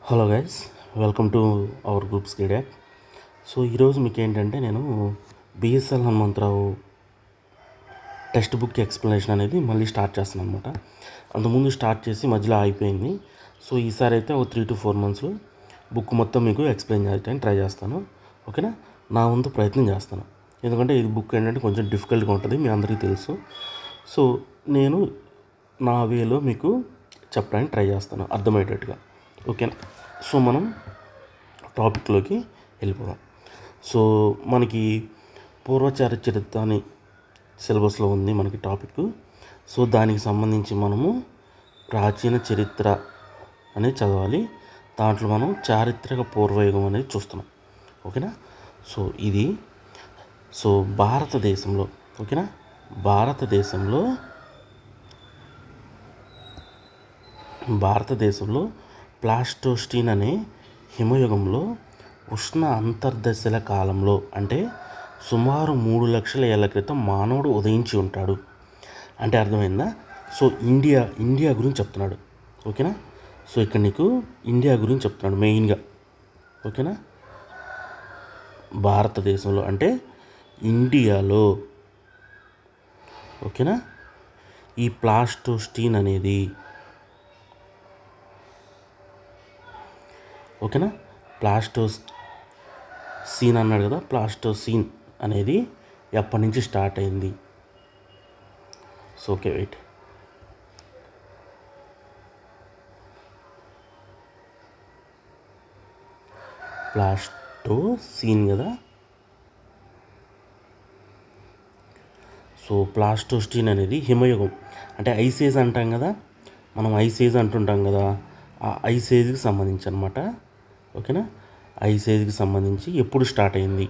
Hello guys, welcome to our groups guide app. So ఈరోజు మీకు ఏంటంటే నేను BSL Hanumantharao text book explanation అనేది మళ్ళీ స్టార్ట్ చేస్తాను అనమాట. అంతకుముందు స్టార్ట్ చేసి మధ్యలో అయిపోయింది. సో ఈసారి అయితే ఒక 3 to 4 months బుక్ మొత్తం మీకు ఎక్స్ప్లెయిన్ చేయడానికి ట్రై చేస్తాను. ఓకేనా, నా వంతు ప్రయత్నం చేస్తాను. ఎందుకంటే ఇది బుక్ ఏంటంటే కొంచెం డిఫికల్ట్గా ఉంటుంది, మీ అందరికీ తెలుసు. సో నేను నా వేలో మీకు చెప్పడానికి ట్రై చేస్తాను అర్థమయ్యేటట్టుగా. ఓకేనా, సో మనం టాపిక్లోకి వెళ్ళిపోదాం. సో మనకి పూర్వాచార చరిత్ర అని సిలబస్లో ఉంది మనకి టాపిక్. సో దానికి సంబంధించి మనము ప్రాచీన చరిత్ర అనేది చదవాలి. దాంట్లో మనం చారిత్రక పూర్వయుగం అనేది చూస్తున్నాం. ఓకేనా, సో ఇది భారతదేశంలో ఓకేనా భారతదేశంలో ప్లాస్టోస్టీన్ అనే హిమయుగంలో ఉష్ణ అంతర్దశల కాలంలో అంటే సుమారు 3 లక్షల ఏళ్ల క్రితం మానవుడు ఉదయించి ఉంటాడు అంటే అర్థమైందా? సో ఇండియా గురించి చెప్తున్నాడు. ఓకేనా, సో ఇక్కడ నీకు ఇండియా గురించి చెప్తున్నాడు మెయిన్గా. ఓకేనా, భారతదేశంలో అంటే ఇండియాలో ఓకేనా ఈ ప్లాస్టోస్టీన్ అనేది ఓకేనా ప్లాస్టోసీన్ అన్నాడు కదా, ప్లాస్టోసీన్ అనేది ఎప్పటి నుంచి స్టార్ట్ అయింది? సో ఓకే వెయిట్, ప్లాస్టోసీన్ కదా. సో ప్లాస్టోస్టీన్ అనేది హిమయుగం అంటే ఐస్ ఏజ్ అంటాం కదా, మనం ఐస్ ఏజ్ అంటుంటాం కదా, ఆ ఐస్ ఏజ్కి సంబంధించి అనమాట. ఓకేనా, ఐస్ ఏజ్కి సంబంధించి ఎప్పుడు స్టార్ట్ అయింది?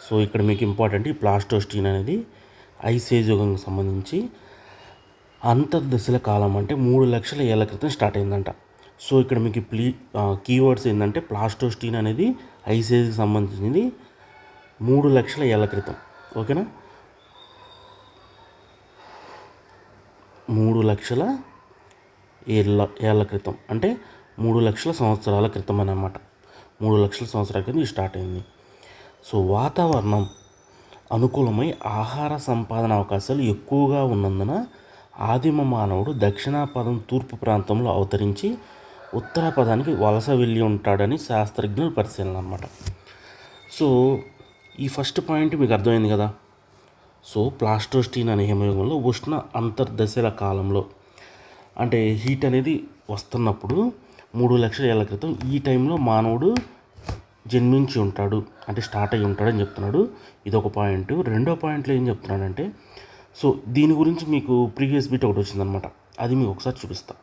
సో ఇక్కడ మీకు ఇంపార్టెంట్, ఈ ప్లాస్టోస్టీన్ అనేది ఐస్ ఏజ్ యుగంకి సంబంధించి అంతర్దశల కాలం అంటే 3 లక్షల ఏళ్ల క్రితం స్టార్ట్ అయిందంట. సో ఇక్కడ మీకు కీవర్డ్స్ ఏంటంటే ప్లాస్టోస్టీన్ అనేది ఐస్ ఏజ్కి సంబంధించింది 3 లక్షల ఏళ్ల క్రితం. ఓకేనా, 3 లక్షల ఏళ్ల క్రితం అంటే 3 లక్షల సంవత్సరాల క్రితం అన్నమాట. 3 లక్షల సంవత్సరాల క్రితం స్టార్ట్ అయింది. సో వాతావరణం అనుకూలమై ఆహార సంపాదన అవకాశాలు ఎక్కువగా ఉన్నందున ఆదిమ మానవుడు దక్షిణాపథం తూర్పు ప్రాంతంలో అవతరించి ఉత్తర పదానికి వలస వెళ్ళి ఉంటాడని శాస్త్రజ్ఞుల పరిశీలన అన్నమాట. సో ఈ ఫస్ట్ పాయింట్ మీకు అర్థమైంది కదా. సో ప్లాస్టోస్టీన్ అనే హిమయుగంలో ఉష్ణ అంతర్దశల కాలంలో అంటే హీట్ అనేది వస్తున్నప్పుడు 3 లక్షల ఏళ్ల క్రితం ఈ టైంలో మానవుడు జన్మించి ఉంటాడు అంటే స్టార్ట్ అయ్యి ఉంటాడని చెప్తున్నాడు. ఇదొక పాయింట్. రెండో పాయింట్లో ఏం చెప్తున్నాడంటే, సో దీని గురించి మీకు ప్రీవియస్ బిట్ ఒకటి వచ్చిందనమాట, అది మీకు ఒకసారి చూపిస్తా.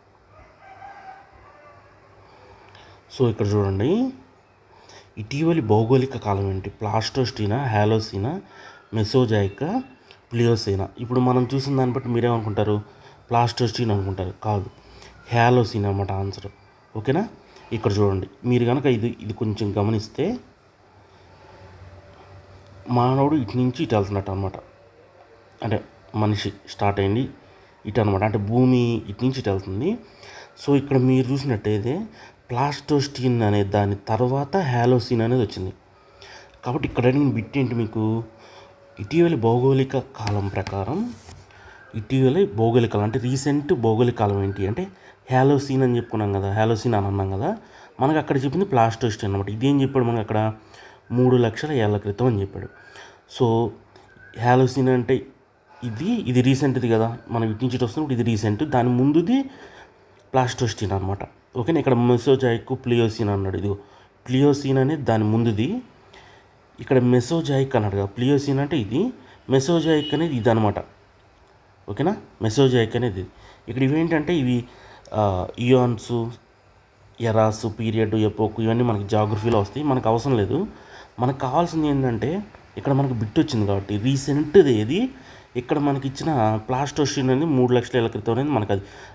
సో ఇక్కడ చూడండి, ఇటీవలి భౌగోళిక కాలం ఏంటి? ప్లాస్టోస్టీనా, హాలోసీనా, మెసోజాయికా, ప్లియోసీనా. ఇప్పుడు మనం చూసిన దాన్ని బట్టి మీరేమనుకుంటారు? ప్లాస్టోస్టీన్ అనుకుంటారు. కాదు, హాలోసీన్ అన్నమాట ఆన్సర్. ఓకేనా, ఇక్కడ చూడండి, మీరు కనుక ఇది కొంచెం గమనిస్తే మానవుడు ఇటు నుంచి ఇటు వెళ్తున్నట్టు అనమాట. అంటే మనిషి స్టార్ట్ అయింది ఇటు అనమాట, అంటే భూమి ఇటు నుంచి ఇటు వెళ్తుంది. సో ఇక్కడ మీరు చూసినట్టయితే ప్లాస్టోస్టీన్ అనే దాని తర్వాత హాలోసీన్ అనేది వచ్చింది. కాబట్టి ఇక్కడ అడిగిన బిట్ ఏంటి మీకు? ఇటీవలి భౌగోళిక కాలం ప్రకారం ఇటీవలి భౌగోళిక కాలం అంటే రీసెంట్ భౌగోళిక కాలం ఏంటి అంటే హాలోసీన్ అని చెప్పుకున్నాం కదా, హాలోసీన్ అని అన్నాం కదా. మనకు అక్కడ చెప్పింది ప్లాస్టోస్టీన్ అనమాట. ఇదేం చెప్పాడు మనకు అక్కడ? 3 లక్షల ఏళ్ల క్రితం అని చెప్పాడు. సో హాలోసీన్ అంటే ఇది రీసెంట్ది కదా, మనం ఇటు నుంచి వస్తున్నప్పుడు ఇది రీసెంట్, దాని ముందుది ప్లాస్టోస్టీన్ అనమాట. ఓకేనా, ఇక్కడ మెసోజాయిక్, ప్లియోసీన్ అన్నాడు. ఇదిగో ప్లియోసీన్ అనేది దాని ముందుది, ఇక్కడ మెసోజాయిక్ అన్నాడు కదా. ప్లియోసీన్ అంటే ఇది, మెసోజాయిక్ అనేది ఇది అనమాట. ఓకేనా, మెసోజాయిక్ అనేది ఇక్కడ ఇవేంటంటే ఇవి ఇయాన్స్, ఎరాస్, పీరియడ్, ఎపోక్ ఇవన్నీ మనకి జాగ్రఫీలో వస్తాయి. మనకు అవసరం లేదు. మనకు కావాల్సింది ఏంటంటే ఇక్కడ మనకు బిట్ వచ్చింది కాబట్టి రీసెంట్ది ఏది, ఇక్కడ మనకి ఇచ్చిన ప్లాస్టోస్టీన్ అనేది 3 లక్షల ఏళ్ల క్రితం అనేది మనకు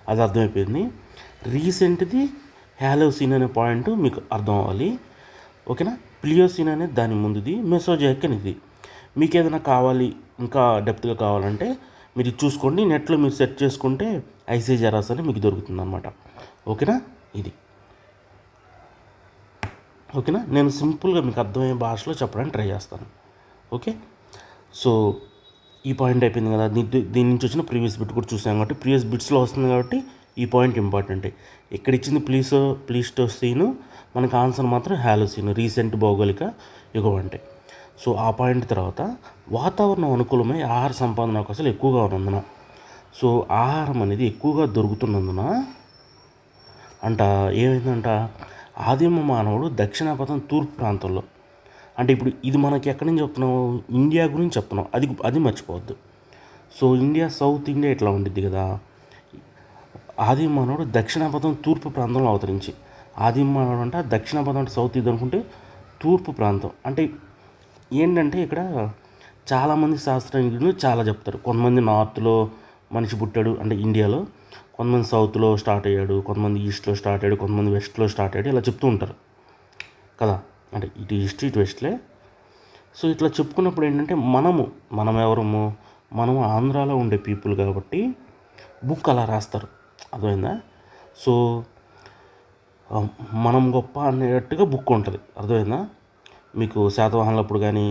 అది అర్థమైపోయింది. రీసెంట్ది హాలోసీన్ అనే పాయింట్ మీకు అర్థం అవ్వాలి. ఓకేనా, ప్లియోసీన్ అనేది దాని ముందుది, మెసోజాయిక్ అనేది. మీకు ఏదైనా కావాలి ఇంకా డెప్త్గా కావాలంటే మీరు చూసుకోండి, నెట్లో మీరు సెర్చ్ చేసుకుంటే ఐసేజ్ ఎరాస్ అని మీకు దొరుకుతుంది అనమాట. ఓకేనా, ఇది ఓకేనా. నేను సింపుల్గా మీకు అర్థమయ్యే భాషలో చెప్పడానికి ట్రై చేస్తాను. ఓకే. సో ఈ పాయింట్ అయిపోయింది కదా. దీని నుంచి వచ్చిన ప్రీవియస్ బిట్ కూడా చూసాం కాబట్టి ప్రీవియస్ బిట్స్లో వస్తుంది కాబట్టి ఈ పాయింట్ ఇంపార్టెంట్. ఇక్కడ ఇచ్చింది ప్లీస్టోసీన్, మనకు ఆన్సర్ మాత్రం హాలోసీన్, రీసెంట్ భౌగోళిక యుగం అంటే. సో ఆ పాయింట్ తర్వాత వాతావరణం అనుకూలమై ఆహార సంపాదన అవకాశాలు ఎక్కువగా ఉన్నందున, సో ఆహారం అనేది ఎక్కువగా దొరుకుతున్నందున అంట ఏమైందంట, ఆదిమ మానవుడు దక్షిణాపథం తూర్పు ప్రాంతంలో, అంటే ఇప్పుడు ఇది మనకి ఎక్కడి నుంచి చెప్తున్నాం, ఇండియా గురించి చెప్తున్నాం, అది మర్చిపోవద్దు. సో ఇండియా, సౌత్ ఇండియా ఇట్లా ఉండిద్ది కదా. ఆదిమ మానవుడు దక్షిణాపథం తూర్పు ప్రాంతంలో అవతరించి, ఆదిమ మానవుడు అంటే దక్షిణాపథం అంటే సౌత్ ఇది అనుకుంటే తూర్పు ప్రాంతం అంటే ఏంటంటే ఇక్కడ చాలామంది శాస్త్రజ్ఞులు చాలా చెప్తారు. కొంతమంది నార్త్లో మనిషి పుట్టాడు అంటే ఇండియాలో, కొంతమంది సౌత్లో స్టార్ట్ అయ్యాడు, కొంతమంది ఈస్ట్లో స్టార్ట్ అయ్యాడు, కొంతమంది వెస్ట్లో స్టార్ట్ అయ్యాడు, ఇలా చెప్తూ ఉంటారు కదా. అంటే ఇటు ఈస్ట్ ఇటు వెస్ట్లే. సో ఇట్లా చెప్పుకున్నప్పుడు ఏంటంటే మనం ఎవరము, మనం ఆంధ్రాలో ఉండే పీపుల్ కాబట్టి బుక్ అలా రాస్తారు, అర్థమైందా. సో మనం గొప్ప అనేటట్టుగా బుక్ ఉంటుంది, అర్థమైందా మీకు. శాతవాహనులప్పుడు కానీ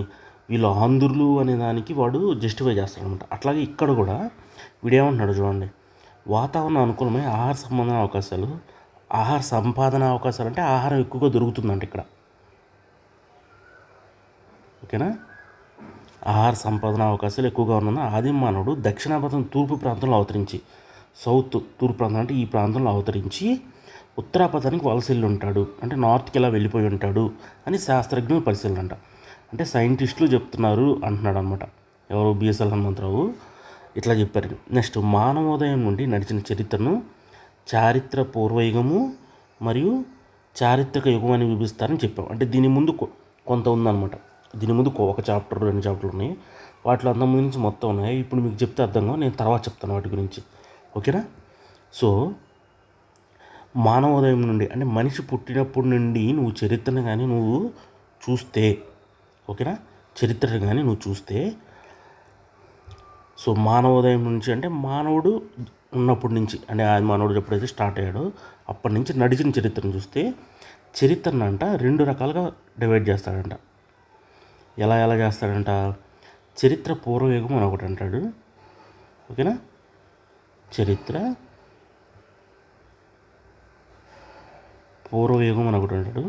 వీళ్ళు ఆంధ్రులు అనే దానికి వాడు జస్టిఫై చేస్తాడనమాట. అట్లాగే ఇక్కడ కూడా వీడేమంటున్నాడు చూడండి, వాతావరణం అనుకూలమై ఆహార సంపాదన అవకాశాలు అంటే ఆహారం ఎక్కువగా దొరుకుతుందంట ఇక్కడ. ఓకేనా. ఆహార సంపాదన అవకాశాలు ఎక్కువగా ఉన్న ఆదిమ మానవుడు దక్షిణాపథం తూర్పు ప్రాంతంలో అవతరించి, తూర్పు ప్రాంతం అంటే ఈ ప్రాంతంలో అవతరించి ఉత్తరాపథానికి వలస వెళ్ళి ఉంటాడు, అంటే నార్త్కి ఇలా వెళ్ళిపోయి ఉంటాడు అని శాస్త్రజ్ఞులు పరిశీలన అంట. అంటే సైంటిస్టులు చెప్తున్నారు అంటున్నాడు అనమాట. ఎవరు, బిఎస్ఎల్ హనుమంతరావు ఇట్లా చెప్పారు. నెక్స్ట్, మానవోదయం నుండి నడిచిన చరిత్రను చారిత్ర పూర్వయుగము మరియు చారిత్రక యుగం అని విభజిస్తారని చెప్పాం. అంటే దీని ముందు కొంత ఉందన్నమాట. దీని ముందు ఒక చాప్టర్ 2 చాప్టర్లు ఉన్నాయి, వాటిలో అంత గురించి మొత్తం ఉన్నాయి. ఇప్పుడు మీకు చెప్తే అర్థంగా నేను తర్వాత చెప్తాను వాటి గురించి. ఓకేనా. సో మానవోదయం నుండి అంటే మనిషి పుట్టినప్పటి నుండి నువ్వు చరిత్రను కానీ నువ్వు చూస్తే, ఓకేనా, చరిత్రను కానీ నువ్వు చూస్తే, సో మానవోదయం నుంచి అంటే మానవుడు ఉన్నప్పటి నుంచి, అంటే ఆ మానవుడు ఎప్పుడైతే స్టార్ట్ అయ్యాడో అప్పటి నుంచి నడిచిన చరిత్రను చూస్తే, చరిత్రను అంట 2 రకాలుగా డివైడ్ చేస్తాడంట. ఎలా చేస్తాడంట, చరిత్ర పూర్వయుగం అని ఒకటి అంటాడు, ఓకేనా, చరిత్ర పూర్వయుగం అని ఒకటి అంటాడు,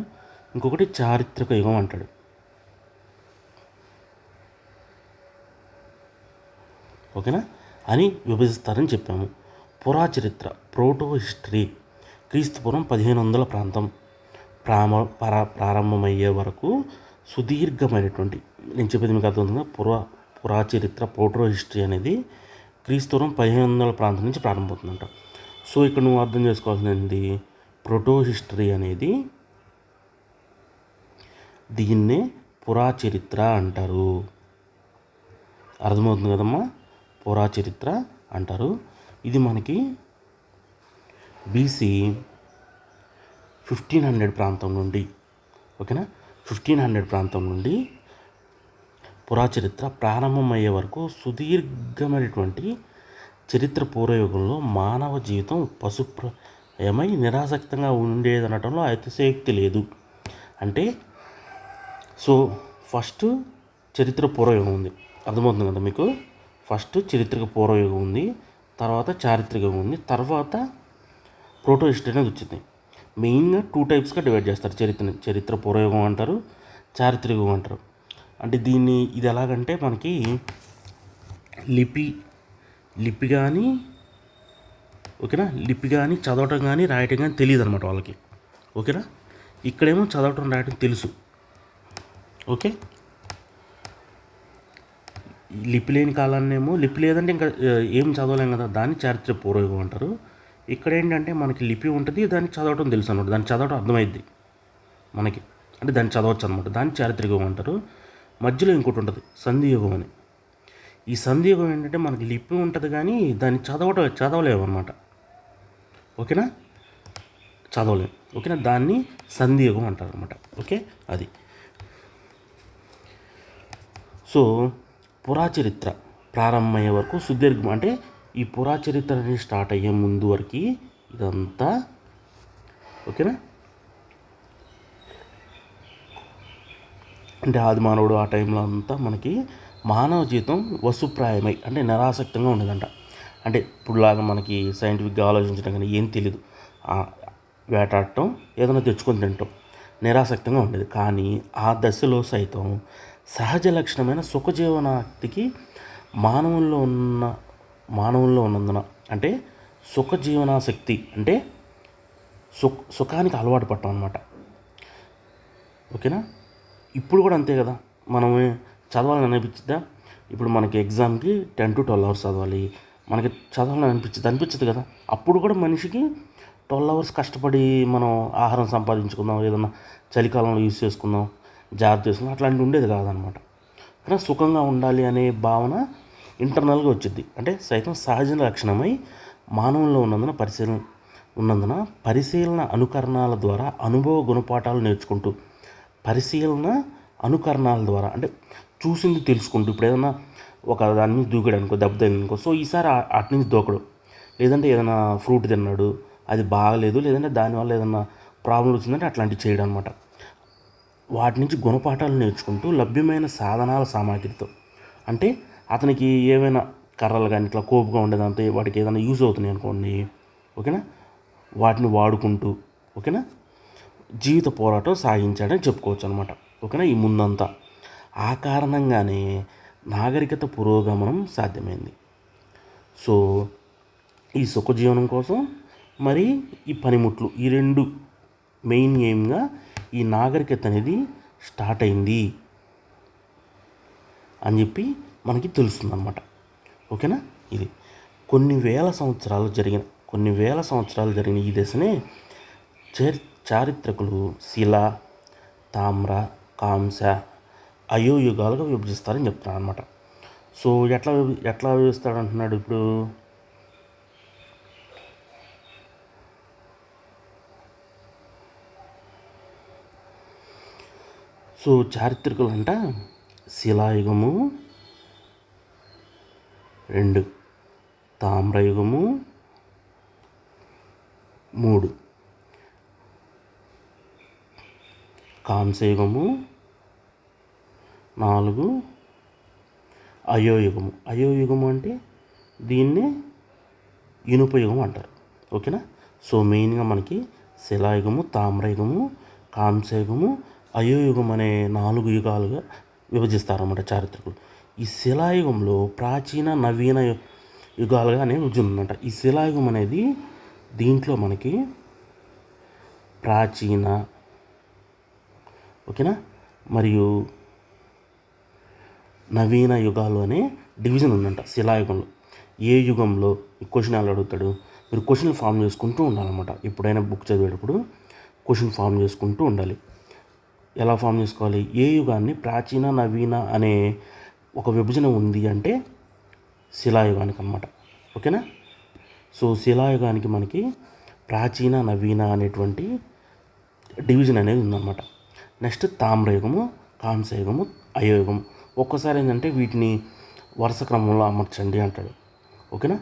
ఇంకొకటి చారిత్రక యుగం అంటాడు. ఓకేనా అని విభజిస్తారని చెప్పాము. పురాచరిత్ర ప్రోటో హిస్టరీ క్రీస్తుపూర్వం 1500 ప్రాంతం ప్రారంభమయ్యే వరకు సుదీర్ఘమైనటువంటి, నేను చెప్పేది మీకు అర్థమవుతుందా, పురాచరిత్ర ప్రోటో హిస్టరీ అనేది క్రీస్తుపూర్వం 1500 ప్రాంతం నుంచి ప్రారంభమవుతుందంట. సో ఇక్కడ నువ్వు అర్థం చేసుకోవాల్సింది, ప్రోటో హిస్టరీ అనేది దీన్నే పురాచరిత్ర అంటారు. అర్థమవుతుంది కదమ్మా, పురాచరిత్ర అంటారు. ఇది మనకి బీసీ 1500 ప్రాంతం నుండి, ఓకేనా, 1500 ప్రాంతం నుండి పురాచరిత్ర ప్రారంభమయ్యే వరకు సుదీర్ఘమైనటువంటి చరిత్ర పూర్వయుగంలో మానవ జీవితం పశుప్రాయమై నిరాసక్తంగా ఉండేదనటంలో అతిశయోక్తి లేదు. అంటే సో ఫస్ట్ చరిత్ర పూర్వయుగం ఉంది, అర్థమవుతుంది కదా మీకు. ఫస్ట్ చరిత్రక పూర్వయుగం ఉంది, తర్వాత చారిత్రక యుగం ఉంది, తర్వాత ప్రోటో హిస్టరీ అనేది వచ్చింది. మెయిన్గా 2 టైప్స్గా డివైడ్ చేస్తారు చరిత్రని. చరిత్ర పూర్వయుగం అంటారు, చారిత్రక యుగం అంటారు. అంటే ఇది ఎలాగంటే మనకి లిపి కానీ, ఓకేనా, లిపి కానీ చదవటం కానీ రాయటం కానీ తెలియదు అనమాట వాళ్ళకి, ఓకేనా. ఇక్కడేమో చదవటం రాయటం తెలుసు, ఓకే. లిపి లేని కాలాన్నేమో, లిపి లేదంటే ఇంకా ఏం చదవలేం కదా, దాన్ని చారిత్రక పూర్వయుగం అంటారు. ఇక్కడ ఏంటంటే మనకి లిపి ఉంటుంది, దాన్ని చదవటం తెలుసు అనమాట, దాన్ని చదవటం అర్థమైద్ది మనకి, అంటే దాన్ని చదవచ్చు అనమాట, దాన్ని చారిత్రక యుగం అంటారు. మధ్యలో ఇంకోటి ఉంటుంది సంధియుగం అని. ఈ సంధియుగం ఏంటంటే మనకి లిపి ఉంటుంది కానీ దాన్ని చదవలేము అనమాట, ఓకేనా, చదవలేము, ఓకేనా, దాన్ని సంధియుగం అంటారు అనమాట, ఓకే. అది సో పురాచరిత్ర ప్రారంభమయ్యే వరకు సుదీర్ఘం, అంటే ఈ పురాచరిత్ర అనేది స్టార్ట్ అయ్యే ముందు వరకు ఇదంతా, ఓకేనా, అంటే ఆది మానవుడు ఆ టైంలో అంతా మనకి మానవ జీవితం వసుప్రాయమై అంటే నిరాసక్తంగా ఉండేదంట. అంటే ఇప్పుడులాగా మనకి సైంటిఫిక్గా ఆలోచించడం కానీ ఏం తెలీదు. వేటాడటం, ఏదైనా తెచ్చుకొని తినటం నిరాసక్తంగా ఉండేది. కానీ ఆ దశలో సైతం సహజ లక్షణమైన సుఖజీవనానికి మానవుల్లో ఉన్న మానవుల్లో ఉన్నందున అంటే సుఖజీవనాశక్తి అంటే సుఖానికి అలవాటు పడటం అనమాట. ఓకేనా. ఇప్పుడు కూడా అంతే కదా, మనం చదవాలని అనిపించిద్దా? ఇప్పుడు మనకి ఎగ్జామ్కి 10 to 12 అవర్స్ చదవాలి, మనకి చదవాలని అనిపించదు కదా. అప్పుడు కూడా మనిషికి 12 అవర్స్ కష్టపడి మనం ఆహారం సంపాదించుకుందాం, ఏదన్నా చలికాలంలో యూజ్ చేసుకుందాం, జాబ్ చేసుకుందాం అట్లాంటివి ఉండేది కాదనమాట. కానీ సుఖంగా ఉండాలి అనే భావన ఇంటర్నల్గా వచ్చింది. అంటే సైతం సహజ లక్షణమై మానవుల్లో ఉన్నందున పరిశీలన అనుకరణాల ద్వారా అనుభవ గుణపాఠాలు నేర్చుకుంటూ అనుకరణాల ద్వారా అంటే చూసింది తెలుసుకుంటూ, ఇప్పుడు ఏదైనా ఒక దాని నుంచి దూకాడు అనుకో, దెబ్బ తగిలిందనుకో, సో ఈసారి అటు నుంచి దూకడు. లేదంటే ఏదైనా ఫ్రూట్ తిన్నాడు, అది బాగలేదు, లేదంటే దానివల్ల ఏదైనా ప్రాబ్లం వచ్చిందంటే అట్లాంటివి చేయడం అనమాట. వాటి నుంచి గుణపాఠాలు నేర్చుకుంటూ లభ్యమైన సాధనాల సామాగ్రితో, అంటే అతనికి ఏవైనా కర్రలు కానీ ఇట్లా కోపుగా ఉండేదంతా వాటికి ఏదైనా యూజ్ అవుతున్నాయి అనుకోండి, ఓకేనా, వాటిని వాడుకుంటూ, ఓకేనా, జీవిత పోరాటం సాగించాడని చెప్పుకోవచ్చు అనమాట. ఓకేనా. ఈ ముందంతా ఆ కారణంగానే నాగరికత పురోగమనం సాధ్యమైంది. సో ఈ సుఖజీవనం కోసం మరి ఈ పనిముట్లు, ఈ రెండు మెయిన్ ఎయిమ్గా ఈ నాగరికత అనేది స్టార్ట్ అయింది అని చెప్పి మనకి తెలుస్తుంది అనమాట. ఓకేనా. ఇది కొన్ని వేల సంవత్సరాలు జరిగిన ఈ దశనే చారిత్రకులు శిల, తామ్ర, కాంస, అయోయుగాలుగా విభజిస్తారని చెప్తున్నాను అనమాట. సో ఎట్లా విభజిస్తాడు అంటున్నాడు ఇప్పుడు. సో చారిత్రకులు అంట శిలాయుగము 2, తామ్రయుగము 3, కాంస్యయుగము 4, అయోయుగము అంటే దీన్నే ఇనుపయుగం అంటారు. ఓకేనా. సో మెయిన్గా మనకి శిలాయుగము, తామ్రయుగము, కాంస్యయుగము, అయోయుగం అనే 4 యుగాలుగా విభజిస్తారన్నమాట చారిత్రకులు. ఈ శిలాయుగంలో ప్రాచీన నవీన యుగాలుగా అనేది ఉందంట. ఈ శిలాయుగం అనేది దీంట్లో మనకి ప్రాచీన, ఓకేనా, మరియు నవీన యుగాలు అనే డివిజన్ ఉందంట శిలాయుగంలో. ఏ యుగంలో ఈ క్వశ్చన్ ఎలా అడుగుతాడు, మీరు క్వశ్చన్ ఫామ్ చేసుకుంటూ ఉండాలన్నమాట. ఎప్పుడైనా బుక్ చదివేటప్పుడు క్వశ్చన్ ఫామ్ చేసుకుంటూ ఉండాలి. ఎలా ఫామ్ చేసుకోవాలి, ఏ యుగాన్ని ప్రాచీన నవీన అనే ఒక విభజన ఉంది అంటే శిలాయుగానికి అన్నమాట. ఓకేనా. సో శిలాయుగానికి మనకి ప్రాచీన నవీన అనేటువంటి డివిజన్ అనేది ఉందన్నమాట. నెక్స్ట్ తామ్రయుగము, కాంస్యయుగము, అయోయుగము. ఒక్కసారి ఏంటంటే వీటిని వరుస క్రమంలో అమర్చండి అంటాడు. ఓకేనా.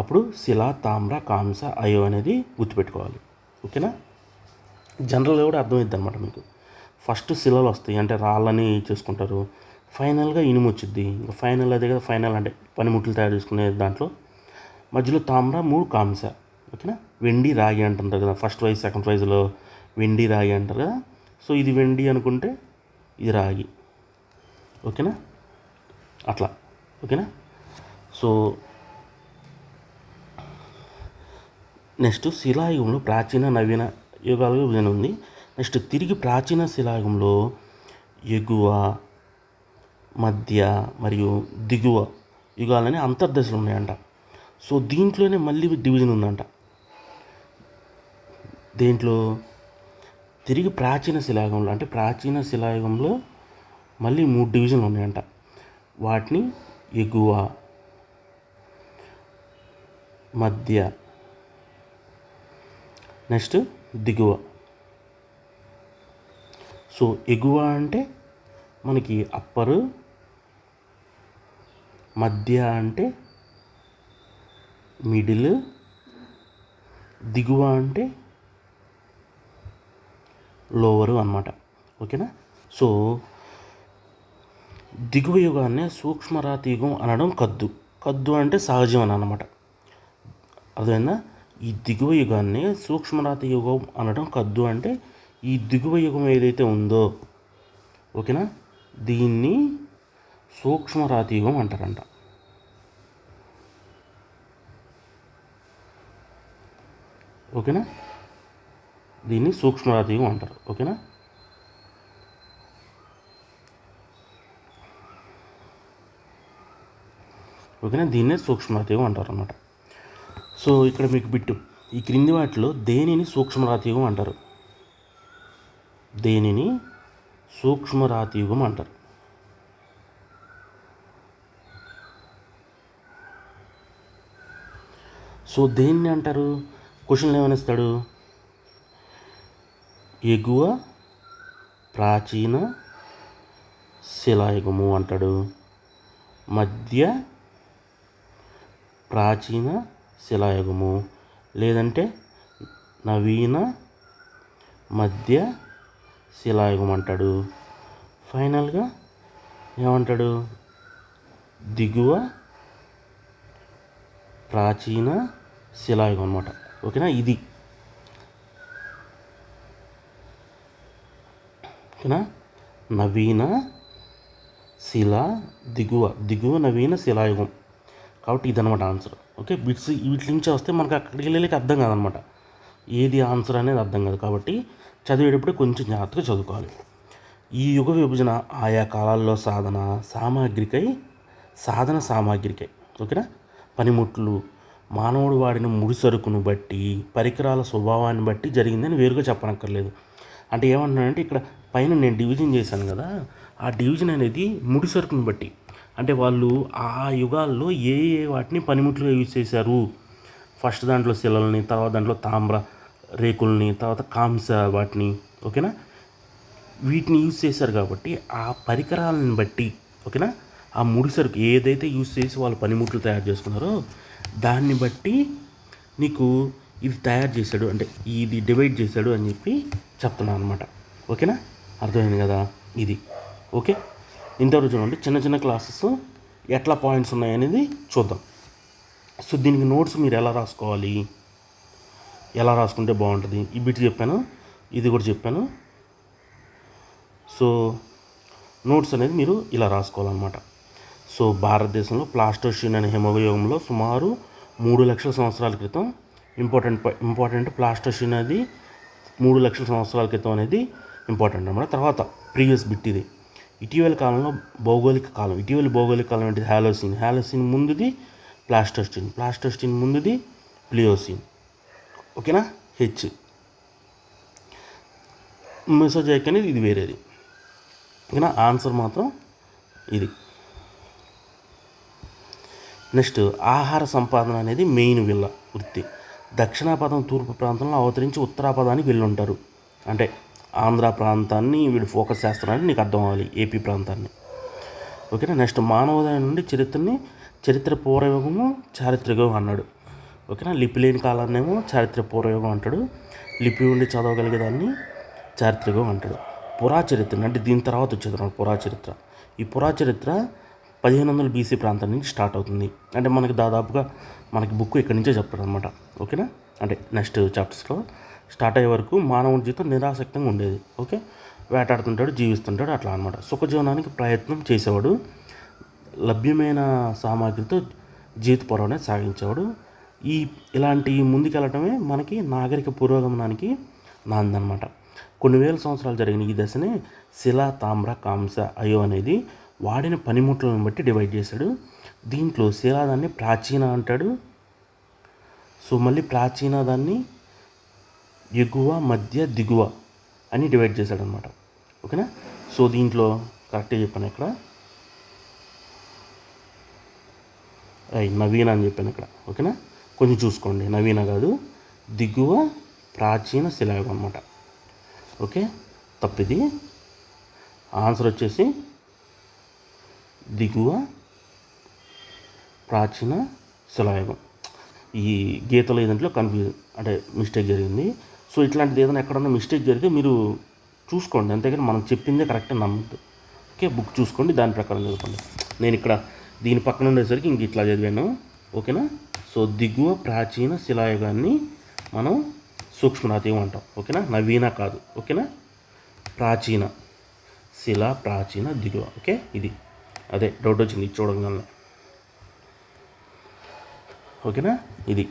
అప్పుడు శిల, తామ్ర, కాంస, అయో అనేది గుర్తుపెట్టుకోవాలి. ఓకేనా. జనరల్గా కూడా అర్థమవుద్ది అనమాట మీకు. ఫస్ట్ శిలలు వస్తాయి అంటే రాళ్ళని చేసుకుంటారు, ఫైనల్గా ఇనుము వచ్చింది. ఇంకా ఫైనల్ అదే కదా, ఫైనల్ అంటే పనిముట్లు తయారు చేసుకునే దాంట్లో మధ్యలో తామ్ర, 3 కాంస. ఓకేనా. వెండి, రాగి అంటుంటారు కదా, ఫస్ట్ ప్రైజ్ సెకండ్ ప్రైజ్లో వెండి, రాగి అంటారు కదా. సో ఇది వెండి అనుకుంటే ఇది రాగి. ఓకేనా. అట్లా. ఓకేనా. సో నెక్స్ట్ శిలాయుగంలో ప్రాచీన నవీన యుగాలుగా విభజన ఉంది. నెక్స్ట్ తిరిగి ప్రాచీన శిలాయుగంలో ఎగువ, మధ్య మరియు దిగువ యుగాలని అంతర్దశలు ఉన్నాయంట. సో దీంట్లోనే మళ్ళీ డివిజన్ ఉందంట. దేంట్లో తిరిగి ప్రాచీన శిలాయుగంలో అంటే ప్రాచీన శిలాయుగంలో మళ్ళీ 3 డివిజన్లు ఉన్నాయంట. వాటిని ఎగువ, మధ్య, నెక్స్ట్ దిగువ. సో ఎగువ అంటే మనకి అప్పరు, మధ్య అంటే మిడిల్, దిగువ అంటే లోవరు అన్నమాట. ఓకేనా. సో దిగువ యుగాన్ని సూక్ష్మరాతి యుగం అనడం కద్దు. కద్దు అంటే సహజం అని అన్నమాట. అర్థమైందా? ఈ దిగువ యుగాన్ని సూక్ష్మరాతి యుగం అనడం కద్దు అంటే ఈ దిగువ యుగం ఏదైతే ఉందో, ఓకేనా, దీన్ని సూక్ష్మరాతి యుగం అంటారంట. ఓకేనా, దీన్ని సూక్ష్మరాతి యుగం అంటారు. ఓకేనా, ఓకేనా, దీన్నే సూక్ష్మరాతి యుగం అంటారు అన్నమాట. సో ఇక్కడ మీకు బిట్టు, ఈ క్రింది వాటిలో దేనిని సూక్ష్మరాతి యుగం అంటారు? దేనిని సూక్ష్మరాతి యుగం అంటారు? సో దేన్ని అంటారు? క్వశ్చన్లు ఏమనిస్తాడు? ఎగువ ప్రాచీన శిలాయుగము అంటాడు, మధ్య ప్రాచీన శిలాయుగము, లేదంటే నవీన మధ్య శిలాయుగం అంటాడు, ఫైనల్గా ఏమంటాడు? దిగువ ప్రాచీన శిలాయుగం అనమాట. ఓకేనా, ఇది ఓకేనా, నవీన శిలా దిగువ నవీన శిలాయుగం. కాబట్టి ఇదనమాట ఆన్సర్. ఓకే, బిట్స్ వీటి నుంచే వస్తే మనకు అక్కడికి వెళ్ళలేక అర్థం కాదనమాట, ఏది ఆన్సర్ అనేది అర్థం కాదు. కాబట్టి చదివేటప్పుడు కొంచెం జాగ్రత్తగా చదువుకోవాలి. ఈ యుగ విభజన ఆయా కాలాల్లో సాధన సామాగ్రికై ఓకేనా, పనిముట్లు మానవుడు వాడిన ముడి సరుకును బట్టి, పరికరాల స్వభావాన్ని బట్టి జరిగిందని వేరుగా చెప్పనక్కర్లేదు. అంటే ఏమంటున్నానంటే, ఇక్కడ పైన నేను డివిజన్ చేశాను కదా, ఆ డివిజన్ అనేది ముడి సరుకుని బట్టి, అంటే వాళ్ళు ఆ యుగాల్లో ఏ వాటిని పనిముట్లుగా యూజ్ చేశారు. ఫస్ట్ దాంట్లో శిలల్ని, తర్వాత దాంట్లో తామ్ర రేకుల్ని, తర్వాత కాంస వాటిని, ఓకేనా, వీటిని యూజ్ చేశారు. కాబట్టి ఆ పరికరాలను బట్టి, ఓకేనా, ఆ ముడి సరుకు ఏదైతే యూజ్ చేసి వాళ్ళు పనిముట్లు తయారు చేసుకున్నారో దాన్ని బట్టి నీకు ఇది తయారు చేశాడు, అంటే ఇది డివైడ్ చేశాడు అని చెప్పి చెప్తున్నాను అనమాట. ఓకేనా, అర్థమైంది కదా? ఇది ఓకే. ఇంతవరకు చూడండి, చిన్న చిన్న క్లాసెస్ ఎట్లా పాయింట్స్ ఉన్నాయనేది చూద్దాం. సో దీనికి నోట్స్ మీరు ఎలా రాసుకోవాలి, ఎలా రాసుకుంటే బాగుంటుంది, ఈ బిట్ చెప్పాను, ఇది కూడా చెప్పాను. సో నోట్స్ అనేది మీరు ఇలా రాసుకోవాలన్నమాట. సో భారతదేశంలో ప్లాస్టోషిన్ అనే హిమయుగంలో సుమారు 3 లక్షల సంవత్సరాల క్రితం ఇంపార్టెంట్ ప్లాస్టోషిన్ అది 3 లక్షల సంవత్సరాల క్రితం అనేది ఇంపార్టెంట్ అన్నమాట. తర్వాత ప్రీవియస్ బిట్ ఇది. ఇటీవలి భౌగోళిక కాలం ఏంటి? హ్యాలోసిన్ ముందుది ప్లాస్టోస్టిన్ ముందుది ప్లియోసిన్. ఓకేనా, హెచ్. మెసోజోయిక్ అనేది ఇది వేరేది. ఓకేనా, ఆన్సర్ మాత్రం ఇది. నెక్స్ట్, ఆహార సంపాదన అనేది మెయిన్ వీళ్ళ వృత్తి. దక్షిణాపదం తూర్పు ప్రాంతంలో అవతరించి ఉత్తరాపదానికి వెళ్ళి ఉంటారు. అంటే ఆంధ్ర ప్రాంతాన్ని వీడు ఫోకస్ చేస్తున్నాడని నీకు అర్థం అవ్వాలి, ఏపీ ప్రాంతాన్ని. ఓకేనా, నెక్స్ట్, మానవోదయం నుండి చరిత్ర పూర్వయుగము చారిత్రయుగం అన్నాడు. ఓకేనా, లిపి లేని కాలాన్నేమో చారిత్ర పూర్వయుగం అంటాడు, లిపి ఉండి చదవగలిగేదాన్ని చారిత్రయుగం అంటాడు. పురాచరిత్ర అంటే దీని తర్వాత వచ్చేది అన్నమాట పురాచరిత్ర. ఈ పురాచరిత్ర 1500 BC ప్రాంతం నుంచి స్టార్ట్ అవుతుంది. అంటే మనకి దాదాపుగా బుక్ ఇక్కడి నుంచే చెప్తాడు అనమాట. ఓకేనా, అంటే నెక్స్ట్ చాప్టర్స్లో స్టార్ట్ అయ్యే వరకు మానవుడి జీవితం నిరాసక్తంగా ఉండేది. ఓకే, వేటాడుతుంటాడు, జీవిస్తుంటాడు, అట్లా అనమాట. సుఖజీవనానికి ప్రయత్నం చేసేవాడు, లభ్యమైన సామాగ్రితో జీవిత పొరవనే సాగించేవాడు. ఇలాంటి ముందుకెళ్ళటమే మనకి నాగరిక పురోగమనానికి నాంది అనమాట. కొన్ని వేల సంవత్సరాలు జరిగిన ఈ దశనే శిలా, తామ్ర, కాంస, అయో అనేది వాడిన పనిముట్లను బట్టి డివైడ్ చేశాడు. దీంట్లో శిలా దాన్ని ప్రాచీన అంటాడు. సో మళ్ళీ ప్రాచీన దాన్ని ఎగువ, మధ్య, దిగువ అని డివైడ్ చేశాడు అనమాట. ఓకేనా, సో దీంట్లో కరెక్ట్గా చెప్పాను ఇక్కడ, నవీన అని చెప్పాను ఇక్కడ. ఓకేనా, కొంచెం చూసుకోండి, నవీన కాదు, దిగువ ప్రాచీన శిలాయుగం అనమాట. ఓకే, తప్పిది. ఆన్సర్ వచ్చేసి దిగువ ప్రాచీన శిలాయుగం. ఈ గీతలో ఏదంట్లో అంటే మిస్టేక్ జరిగింది. సో ఇట్లాంటిది ఏదైనా ఎక్కడన్నా మిస్టేక్ జరిగితే మీరు చూసుకోండి, అంతేగాని మనం చెప్పిందే కరెక్ట్ నమ్మద్దు. ఓకే. ఓకే, బుక్ చూసుకోండి, దాని ప్రకారం చదువుకోండి. నేను ఇక్కడ దీని పక్కన ఉండేసరికి ఇంక ఇట్లా చదివాను. ఓకేనా. సో దిగువ ప్రాచీన శిలాయుగాన్ని మనం సూక్ష్మరాతి అంటాం. ఓకేనా, నవీన కాదు. ఓకేనా, ప్రాచీన శిల, ప్రాచీన, దిగువ. ఓకే, ఇది అదే డౌట్ వచ్చింది చూడగానే. ఓకేనా, ఇది.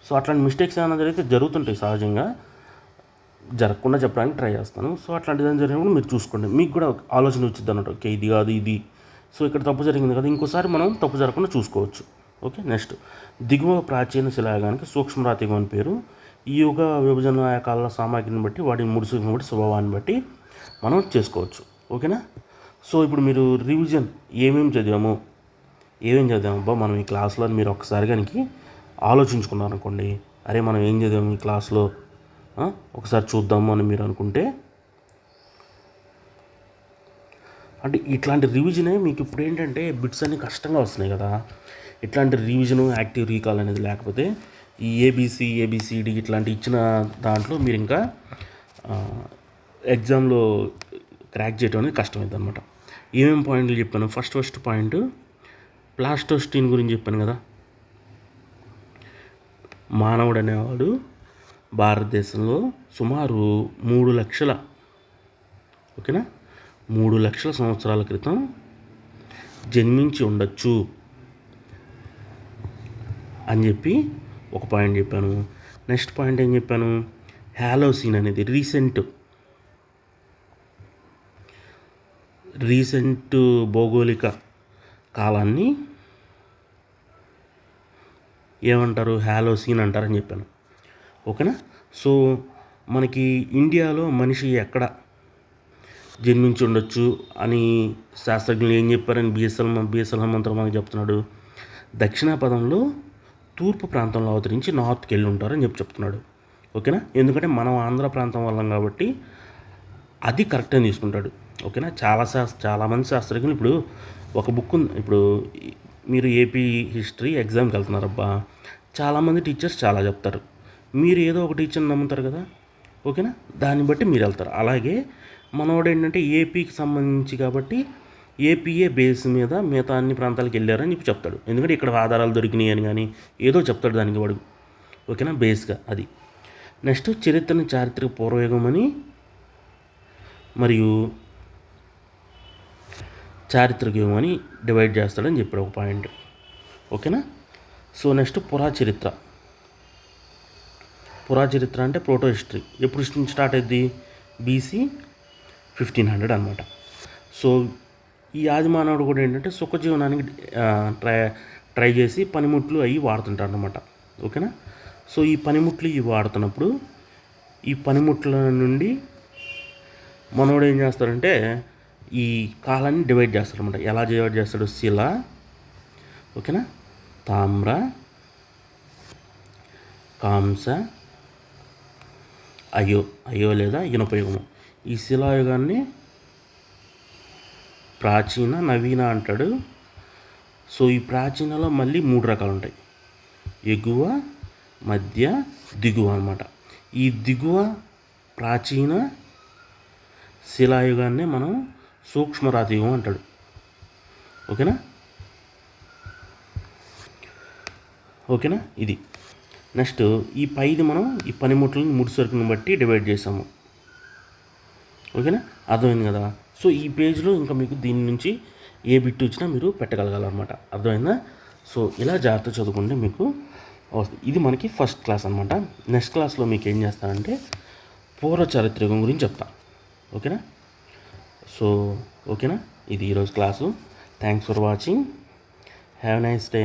సో అట్లాంటి మిస్టేక్స్ ఏమైనా జరిగితే జరుగుతుంటాయి సహజంగా, జరగకుండా చెప్పడానికి ట్రై చేస్తాను. సో అట్లాంటిది ఏమైనా జరిగినప్పుడు మీరు చూసుకోండి, మీకు కూడా ఆలోచన వచ్చింది అన్నట్టు. ఓకే, ఇది కాదు ఇది, సో ఇక్కడ తప్పు జరిగింది కదా, ఇంకోసారి మనం తప్పు జరగకుండా చూసుకోవచ్చు. ఓకే, నెక్స్ట్ దిగువ ప్రాచీన శిలాయుగానికి సూక్ష్మరాతి యుగం అని పేరు. ఈ యుగ విభజన ఆయా కాల సామాగ్రిని బట్టి వాటి ముడుసుని బట్టి స్వభావాన్ని బట్టి మనం చేసుకోవచ్చు. ఓకేనా. సో ఇప్పుడు మీరు రివిజన్ ఏమేమి చదివాము మనం ఈ క్లాస్లో మీరు ఒక్కసారి కనుక ఆలోచించుకున్నారనుకోండి, అరే మనం ఏం చదివాము ఈ క్లాస్లో ఒకసారి చూద్దాము అని మీరు అనుకుంటే, అంటే ఇట్లాంటి రివిజనే మీకు ఇప్పుడు ఏంటంటే బిట్స్ అన్నీ కష్టంగా వస్తున్నాయి కదా, ఇట్లాంటి రివిజను యాక్టివ్ రీకాల్ అనేది లేకపోతే ఈ ఏబిసిడి ఇట్లాంటి ఇచ్చిన దాంట్లో మీరు ఇంకా ఎగ్జామ్లో క్రాక్ చేయడం అనేది కష్టమైంది అనమాట. ఏమేమి పాయింట్లు చెప్పాను? ఫస్ట్ పాయింట్ ప్లాస్టోస్టీన్ గురించి చెప్పాను కదా. మానవుడు అనేవాడు భారతదేశంలో సుమారు 3 లక్షల, ఓకేనా, 3 లక్షల సంవత్సరాల క్రితం జన్మించి ఉండొచ్చు అని చెప్పి ఒక పాయింట్ చెప్పాను. నెక్స్ట్ పాయింట్ ఏం చెప్పాను? హాలోసీన్ అనేది రీసెంట్ భౌగోళిక కాలాన్ని ఏమంటారు? హాలోసీన్ అంటారని చెప్పాను. ఓకేనా. సో మనకి ఇండియాలో మనిషి ఎక్కడ జన్మించి ఉండొచ్చు అని శాస్త్రజ్ఞులు ఏం చెప్పారని బిఎస్ఎల్ హనుమంతరావు మనకి చెప్తున్నాడు. దక్షిణ పదంలో తూర్పు ప్రాంతంలో అవతరించి నార్త్కి వెళ్ళి ఉంటారని చెప్తున్నాడు. ఓకేనా, ఎందుకంటే మనం ఆంధ్ర ప్రాంతం వాళ్ళం కాబట్టి అది కరెక్ట్ అని తీసుకుంటాడు. ఓకేనా, చాలామంది శాస్త్రజ్ఞులు ఇప్పుడు ఒక బుక్ ఉంది. ఇప్పుడు మీరు ఏపీ హిస్టరీ ఎగ్జామ్కి వెళ్తున్నారబ్బా, చాలామంది టీచర్స్ చాలా చెప్తారు, మీరు ఏదో ఒక టీచర్ని నమ్ముతారు కదా. ఓకేనా, దాన్ని బట్టి మీరు వెళ్తారు. అలాగే మనోడు ఏంటంటే ఏపీకి సంబంధించి కాబట్టి ఏపీఏ బేస్ మీద మిగతా అన్ని ప్రాంతాలకు వెళ్ళారని చెప్పి చెప్తాడు, ఎందుకంటే ఇక్కడ ఆధారాలు దొరికినాయి అని కానీ ఏదో చెప్తాడు దానికి వాడు. ఓకేనా, బేస్గా అది. నెక్స్ట్ చరిత్రను చారిత్రక పూర్వయుగం అని మరియు చారిత్రక యుగం అని డివైడ్ చేస్తాడని చెప్పాడు ఒక పాయింట్. ఓకేనా. సో నెక్స్ట్ పురాచరిత్ర అంటే ప్రోటో హిస్టరీ. ఎప్పుడు స్టార్ట్ అయ్యింది? బీసీ 1500 అనమాట. సో ఈ ఆది మానవుడు కూడా ఏంటంటే సుఖజీవనానికి ట్రై చేసి పనిముట్లు అవి వాడుతుంటారు అనమాట. ఓకేనా. సో ఈ పనిముట్లు ఇవి వాడుతున్నప్పుడు ఈ పనిముట్ల నుండి మనోడు ఏం చేస్తాడంటే ఈ కాలాన్ని డివైడ్ చేస్తాడనమాట. ఎలా డివైడ్ చేస్తాడు? శిల, ఓకేనా, తామ్ర, కాంస, అయో లేదా ఇనుపయుగము. ఈ శిలాయుగాన్ని ప్రాచీన, నవీన అంటాడు. సో ఈ ప్రాచీనలో మళ్ళీ 3 రకాలు ఉంటాయి: ఎగువ, మధ్య, దిగువ అనమాట. ఈ దిగువ ప్రాచీన శిలాయుగాన్ని మనం సూక్ష్మరాతి యుగం అంటాడు. ఓకేనా, ఇది. నెక్స్ట్ ఈ పైది మనం ఈ పనిముట్లను ముడిసరుకుని బట్టి డివైడ్ చేసాము. ఓకేనా, అర్థమైంది కదా. సో ఈ పేజ్లో ఇంకా మీకు దీని నుంచి ఏ బిట్ వచ్చినా మీరు పెట్టగలగాలన్నమాట. అర్థమైందా? సో ఇలా జాగ్రత్త చదువుకుంటే మీకు ఇది మనకి ఫస్ట్ క్లాస్ అనమాట. నెక్స్ట్ క్లాస్లో మీకు ఏం చేస్తానంటే పూర్వ చారిత్రకం గురించి చెప్తా. ఓకేనా. సో ఓకేనా, ఇది ఈరోజు class. Thanks for watching. Have nice day.